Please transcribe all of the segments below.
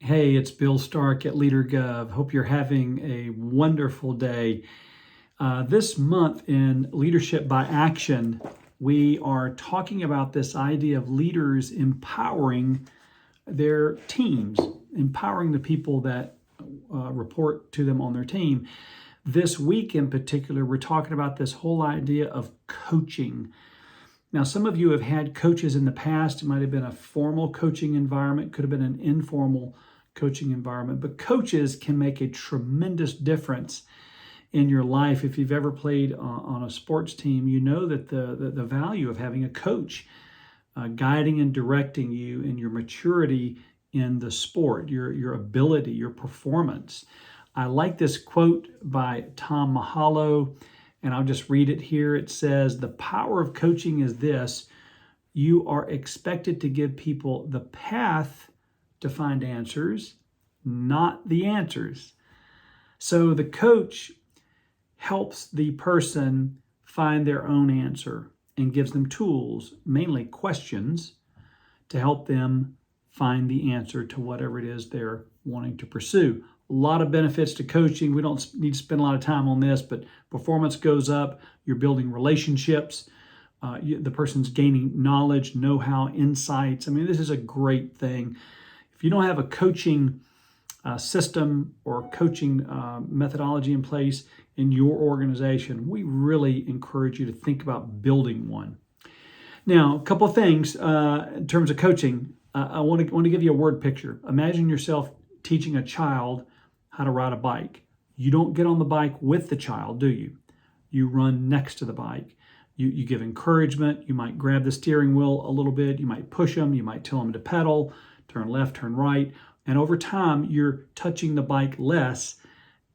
Hey, it's Bill Stark at LeaderGov. Hope you're having a wonderful day. This month in Leadership by Action, we are talking about this idea of leaders empowering their teams, empowering the people that report to them on their team. This week in particular, we're talking about this whole idea of coaching. Now, some of you have had coaches in the past. It might have been a formal coaching environment, could have been an informal coaching environment, but coaches can make a tremendous difference in your life. If you've ever played on a sports team, you know that the value of having a coach guiding and directing you in your maturity in the sport, your ability, your performance. I like this quote by Tom Mahalo, and I'll just read it here. It says, "The power of coaching is this: you are expected to give people the path to find answers, not the answers." So the coach helps the person find their own answer and gives them tools, mainly questions, to help them find the answer to whatever it is they're wanting to pursue. A lot of benefits to coaching. We don't need to spend a lot of time on this, but performance goes up. You're building relationships. The person's gaining knowledge, know-how, insights. I mean, this is a great thing. If you don't have a coaching system or coaching methodology in place in your organization, we really encourage you to think about building one. Now, a couple of things in terms of coaching. I want to give you a word picture. Imagine yourself teaching a child how to ride a bike. You don't get on the bike with the child, do you? You run next to the bike. You give encouragement. You might grab the steering wheel a little bit. You might push them. You might tell them to pedal, turn left, turn right. And over time, you're touching the bike less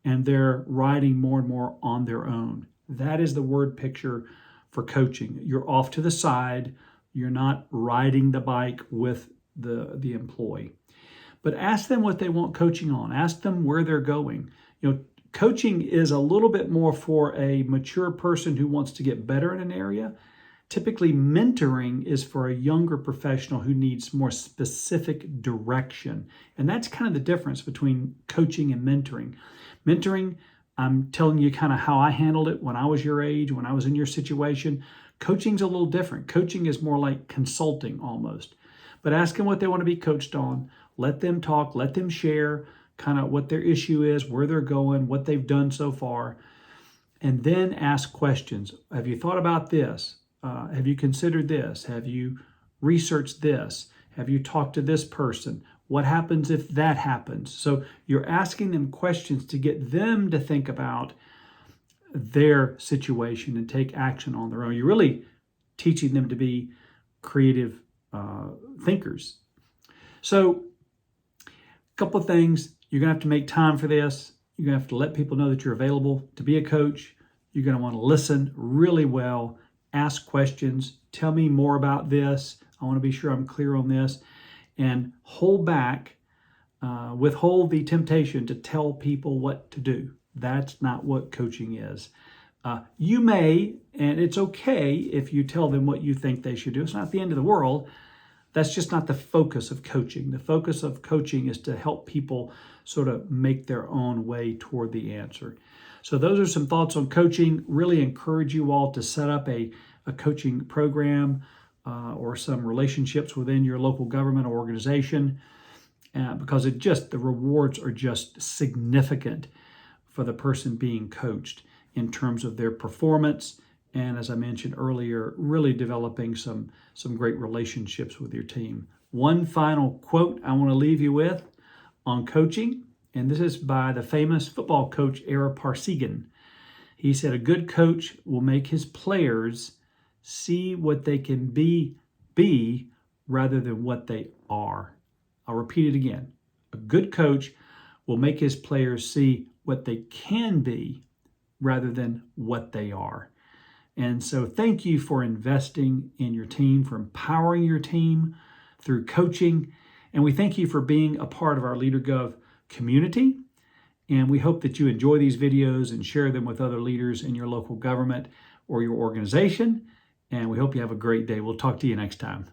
and they're riding more and more on their own. That is the word picture for coaching. You're off to the side. You're not riding the bike with the employee. But ask them what they want coaching on. Ask them where they're going. Coaching is a little bit more for a mature person who wants to get better in an area. Typically, mentoring is for a younger professional who needs more specific direction. And that's kind of the difference between coaching and mentoring. Mentoring, I'm telling you kind of how I handled it when I was your age, when I was in your situation. Coaching's a little different. Coaching is more like consulting almost. But ask them what they want to be coached on. Let them talk, let them share kind of what their issue is, where they're going, what they've done so far. And then ask questions. Have you thought about this? Have you considered this? Have you researched this? Have you talked to this person? What happens if that happens? So you're asking them questions to get them to think about their situation and take action on their own. You're really teaching them to be creative thinkers. So a couple of things. You're going to have to make time for this. You're going to have to let people know that you're available to be a coach. You're going to want to listen really well. Ask questions. Tell me more about this. I want to be sure I'm clear on this. And hold back, withhold the temptation to tell people what to do. That's not what coaching is. You may, and it's okay if you tell them what you think they should do. It's not the end of the world. That's just not the focus of coaching. The focus of coaching is to help people sort of make their own way toward the answer. So those are some thoughts on coaching. Really encourage you all to set up a coaching program or some relationships within your local government or organization because the rewards are just significant for the person being coached in terms of their performance. And as I mentioned earlier, really developing some great relationships with your team. One final quote I want to leave you with on coaching, and this is by the famous football coach Ara Parsegan. He said, "A good coach will make his players see what they can be rather than what they are." I'll repeat it again. A good coach will make his players see what they can be rather than what they are. And so thank you for investing in your team, for empowering your team through coaching. And we thank you for being a part of our LeaderGov community. And we hope that you enjoy these videos and share them with other leaders in your local government or your organization. And we hope you have a great day. We'll talk to you next time.